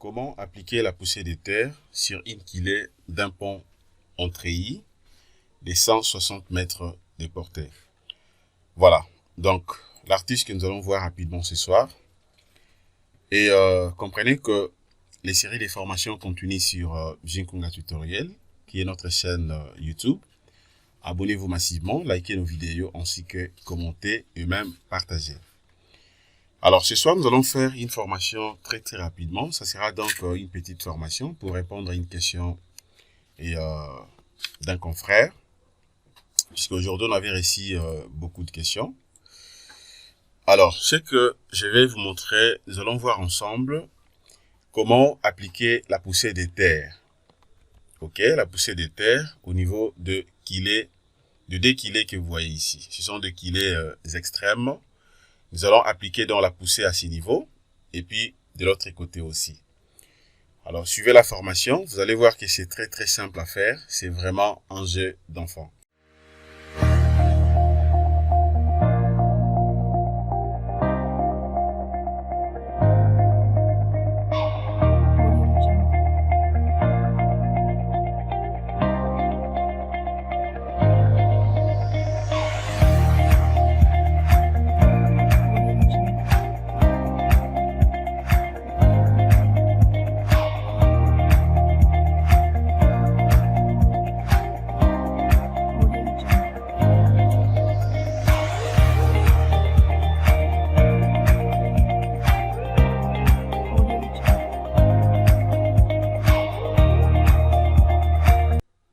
Comment appliquer la poussée de terre sur une quilée d'un pont en treillis de 160 mètres de portée. Voilà, donc l'artiste que nous allons voir rapidement ce soir. Et comprenez que les séries de formations continuent sur Jinkunga Tutoriel, qui est notre chaîne YouTube. Abonnez-vous massivement, likez nos vidéos ainsi que commentez et même partagez. Alors ce soir, nous allons faire une formation très rapidement. Ça sera donc une petite formation pour répondre à une question d'un confrère. Puisqu'aujourd'hui, on avait reçu beaucoup de questions. Alors, ce que je vais vous montrer, nous allons voir ensemble comment appliquer la poussée de terre. Ok, la poussée de terre au niveau de deux quilets que vous voyez ici. Ce sont des quilets extrêmes. Nous allons appliquer donc la poussée à ce niveau et puis de l'autre côté aussi. Alors, suivez la formation. Vous allez voir que c'est très simple à faire. C'est vraiment un jeu d'enfant.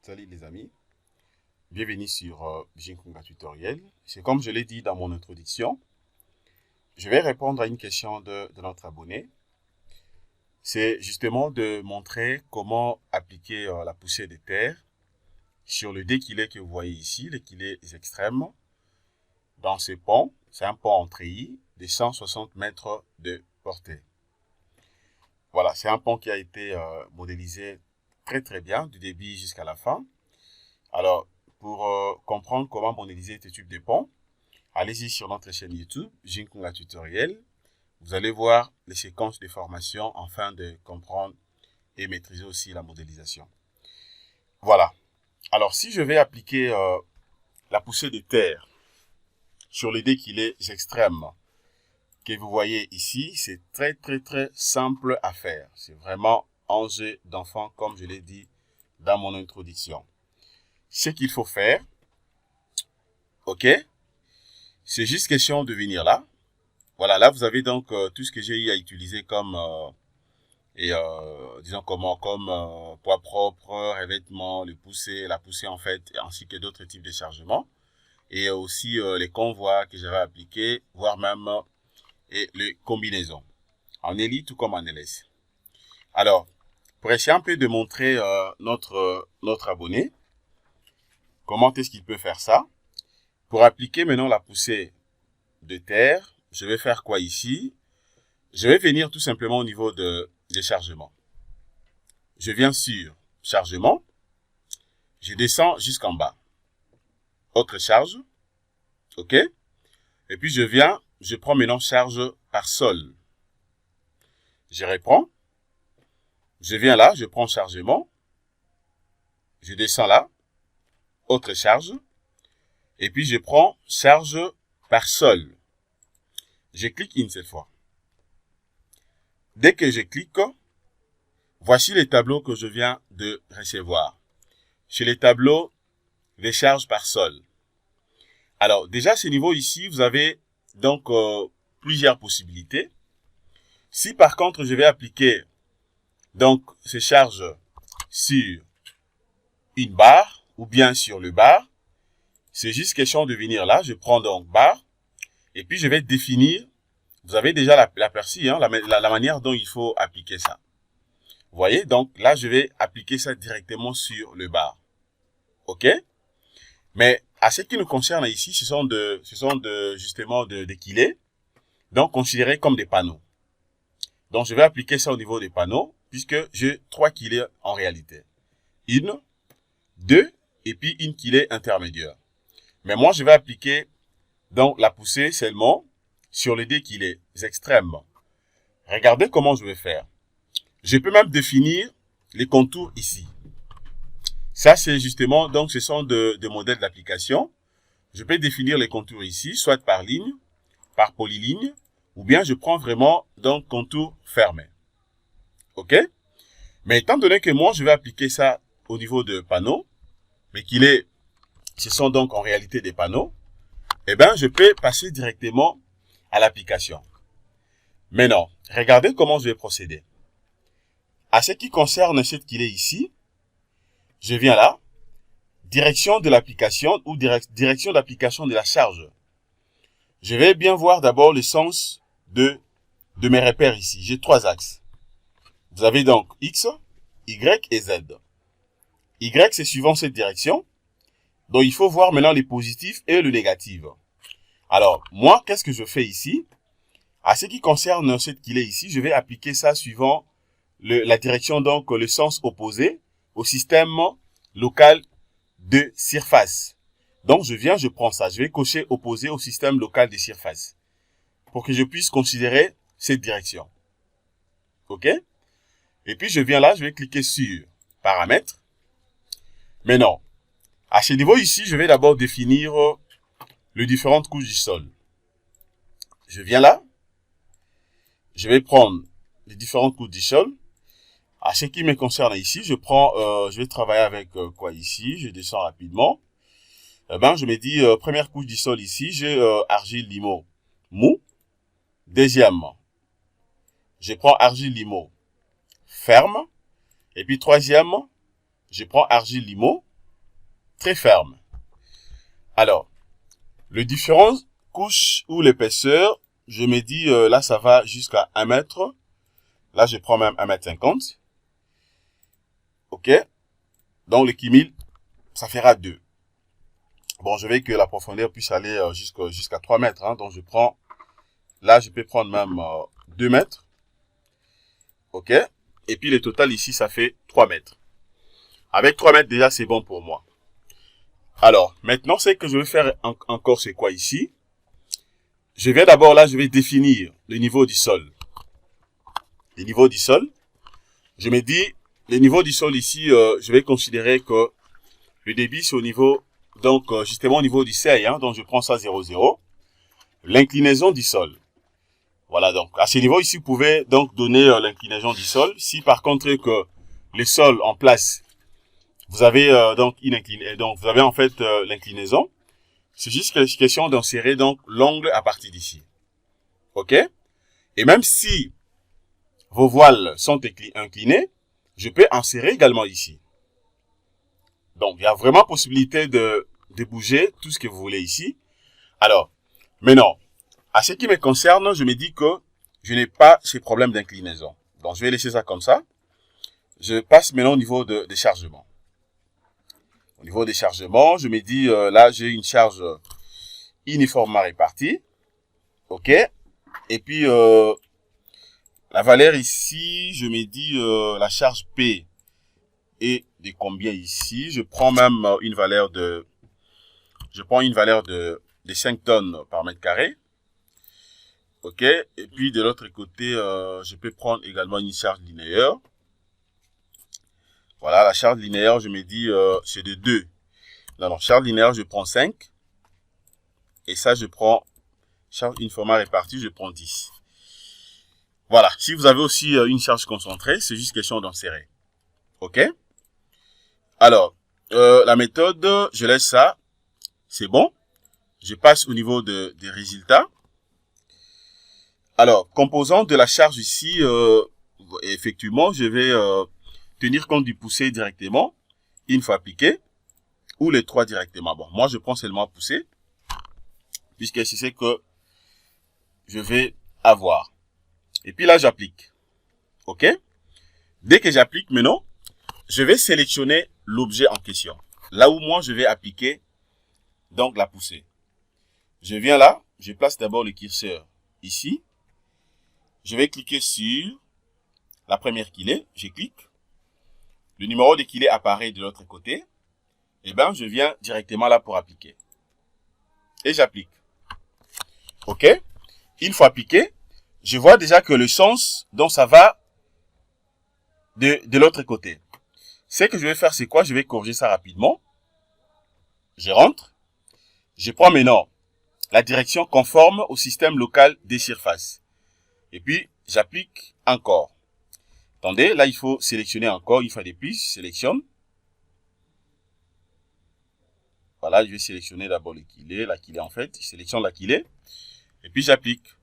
Salut les amis, bienvenue sur Jinkunga Tutoriel. C'est comme je l'ai dit dans mon introduction, je vais répondre à une question de notre abonné. C'est justement de montrer comment appliquer la poussée de terre sur le déquilé que vous voyez ici, les quilets extrêmes, dans ce pont. C'est un pont en treillis de 160 mètres de portée. Voilà, c'est un pont qui a été modélisé très bien, du début jusqu'à la fin. Alors, pour comprendre comment modéliser ce type de pont, allez-y sur notre chaîne YouTube, Jinkunga Tutoriel. Vous allez voir les séquences de formation afin de comprendre et maîtriser aussi la modélisation. Voilà. Alors, si je vais appliquer la poussée de terre sur les déquilés extrêmes que vous voyez ici, c'est très simple à faire. C'est vraiment un jeu d'enfant, comme je l'ai dit dans mon introduction. Ce qu'il faut faire, ok, c'est juste question de venir là. Voilà, là vous avez donc tout ce que j'ai eu à utiliser comme, disons comme poids propre, revêtement, la poussée en fait, ainsi que d'autres types de chargements. Et aussi les convois que j'avais appliqués, voire même les combinaisons, en ELI tout comme en LS. Alors, pour essayer un peu de montrer notre abonné, comment est-ce qu'il peut faire ça? Pour appliquer maintenant la poussée de terre, je vais faire quoi ici? Je vais venir tout simplement au niveau des chargements. Je viens sur chargement, je descends jusqu'en bas. Autre charge, ok? Et puis je prends maintenant charge par sol. Je reprends, je viens là, je prends chargement, je descends là, autre charge, et puis je prends charge par sol. Je clique une cette fois. Dès que je clique, voici les tableaux que je viens de recevoir. Chez les tableaux, les charges par sol. Alors, déjà, à ce niveau ici, vous avez donc plusieurs possibilités. Si par contre, je vais appliquer donc ces charges sur une barre ou bien sur le bar, c'est juste question de venir là. Je prends donc barre et puis je vais définir. Vous avez déjà l'aperçu, hein, la manière dont il faut appliquer ça. Vous voyez, donc là, je vais appliquer ça directement sur le bar. OK? Mais à ce qui nous concerne ici, ce sont justement des quilets, donc considérés comme des panneaux. Donc, je vais appliquer ça au niveau des panneaux, puisque j'ai 3 quilets en réalité. 1, 2, et puis une quilée intermédiaire. Mais moi, je vais appliquer donc la poussée seulement sur les deux quilets extrêmes. Regardez comment je vais faire. Je peux même définir les contours ici. Ça, c'est justement, donc ce sont des modèles d'application. Je peux définir les contours ici, soit par ligne, par polyligne, ou bien je prends vraiment donc contour fermé. OK? Mais étant donné que moi, je vais appliquer ça au niveau de panneaux, mais ce sont donc en réalité des panneaux, eh bien, je peux passer directement à l'application. Maintenant, regardez comment je vais procéder. À ce qui concerne cette qu'il est ici, je viens là, direction de l'application ou direction d'application de la charge. Je vais bien voir d'abord le sens de mes repères ici. J'ai 3 axes. Vous avez donc X, Y et Z. Y, c'est suivant cette direction. Donc, il faut voir maintenant les positifs et le négatif. Alors, moi, qu'est-ce que je fais ici? À ce qui concerne cette qu'il est ici, je vais appliquer ça suivant la direction, donc le sens opposé au système local de surface. Donc, je prends ça. Je vais cocher opposé au système local de surface pour que je puisse considérer cette direction. OK? Et puis, je viens là, je vais cliquer sur paramètres. Maintenant, à ce niveau ici, je vais d'abord définir les différentes couches du sol. Je viens là. Je vais prendre les différentes couches du sol. À ce qui me concerne ici, je vais travailler avec quoi ici? Je descends rapidement. Je me dis, première couche du sol ici, j'ai argile limo mou. Deuxièmement, je prends argile limo ferme. Et puis troisièmement, je prends argile limo très ferme. Alors, les différentes couches ou l'épaisseur, je me dis, là ça va jusqu'à 1 mètre. Là, je prends même 1,50 m. OK? Donc, le cumul, ça fera 2. Bon, je veux que la profondeur puisse aller jusqu'à 3 mètres. Hein. Donc, là, je peux prendre même 2 mètres. OK? Et puis, le total ici, ça fait 3 mètres. Avec 3 mètres, déjà, c'est bon pour moi. Alors, maintenant, ce que je vais faire encore, c'est quoi ici? Je vais d'abord, là, je vais définir le niveau du sol. Le niveau du sol. Je me dis, le niveau du sol ici, je vais considérer que le débit, c'est au niveau, donc, justement au niveau du seuil, hein, donc je prends ça 0,0. L'inclinaison du sol. Voilà, donc, à ce niveau ici, vous pouvez donc donner l'inclinaison du sol. Si par contre que le sol en place, vous avez donc vous avez en fait l'inclinaison, c'est juste question d'insérer donc l'angle à partir d'ici. OK? Et même si vos voiles sont inclinées, je peux insérer également ici. Donc, il y a vraiment possibilité de bouger tout ce que vous voulez ici. Alors, maintenant, à ce qui me concerne, je me dis que je n'ai pas ces problèmes d'inclinaison. Donc, je vais laisser ça comme ça. Je passe maintenant au niveau des chargements. Au niveau des chargements, je me dis, là, j'ai une charge uniformément répartie. OK? Et puis, la valeur ici, je me dis, la charge P est de combien ici? Je prends même une valeur de 5 tonnes par mètre carré. OK? Et puis, de l'autre côté, je peux prendre également une charge linéaire. Voilà, la charge linéaire, je me dis, c'est de 2. Alors, charge linéaire, je prends 5. Et ça, je prends charge uniformément répartie, je prends 10. Voilà. Si vous avez aussi une charge concentrée, c'est juste question d'insérer. OK? Alors, la méthode, je laisse ça. C'est bon. Je passe au niveau des résultats. Alors, composant de la charge ici, effectivement, je vais tenir compte du poussé directement, une fois appliqué, ou les 3 directement. Bon, moi, je prends seulement poussé, puisque c'est ce que je vais avoir. Et puis là, j'applique. OK? Dès que j'applique maintenant, je vais sélectionner l'objet en question. Là où moi, je vais appliquer donc la poussée. Je viens là, je place d'abord le curseur ici. Je vais cliquer sur la première kilée, je clique. Le numéro de kilée apparaît de l'autre côté. Et bien, je viens directement là pour appliquer. Et j'applique. OK? Une fois appliqué, je vois déjà que le sens dont ça va de l'autre côté. Ce que je vais faire, c'est quoi? Je vais corriger ça rapidement. Je rentre. Je prends maintenant la direction conforme au système local des surfaces. Et puis, j'applique encore. Attendez, là, il faut sélectionner encore une fois de plus. Je sélectionne. Voilà, je vais sélectionner d'abord l'aquilé en fait. Je sélectionne l'aquilé. Et puis, j'applique.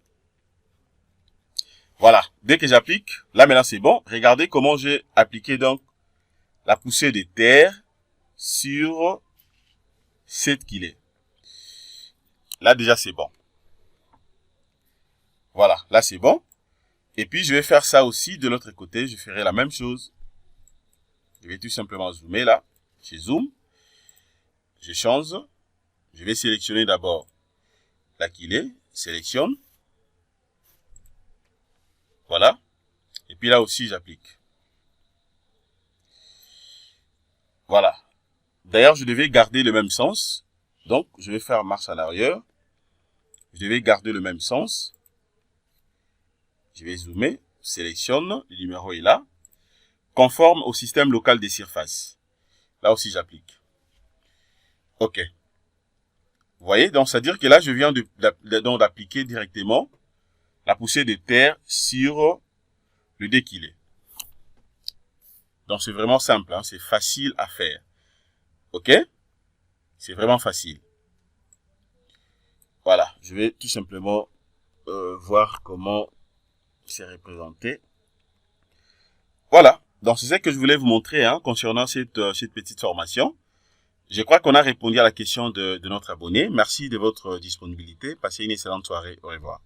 Voilà. Dès que j'applique, là, maintenant, c'est bon. Regardez comment j'ai appliqué donc la poussée de terre sur cette quilée. Là, déjà, c'est bon. Voilà, là, c'est bon. Et puis, je vais faire ça aussi de l'autre côté. Je ferai la même chose. Je vais tout simplement zoomer là. Je zoome. Je change. Je vais sélectionner d'abord l'aquilé. Sélectionne. Voilà. Et puis là aussi, j'applique. Voilà. D'ailleurs, je devais garder le même sens. Donc, je vais faire marche en arrière. Je vais garder le même sens. Je vais zoomer. Sélectionne. Le numéro est là. Conforme au système local des surfaces. Là aussi, j'applique. OK. Vous voyez, donc, c'est-à-dire que là, je viens d'appliquer directement la poussée de terre sur le déquilé. Donc, c'est vraiment simple, hein, c'est facile à faire. OK? C'est vraiment facile. Voilà, je vais tout simplement voir comment c'est représenté. Voilà, donc c'est ce que je voulais vous montrer hein, concernant cette petite formation. Je crois qu'on a répondu à la question de notre abonné. Merci de votre disponibilité. Passez une excellente soirée. Au revoir.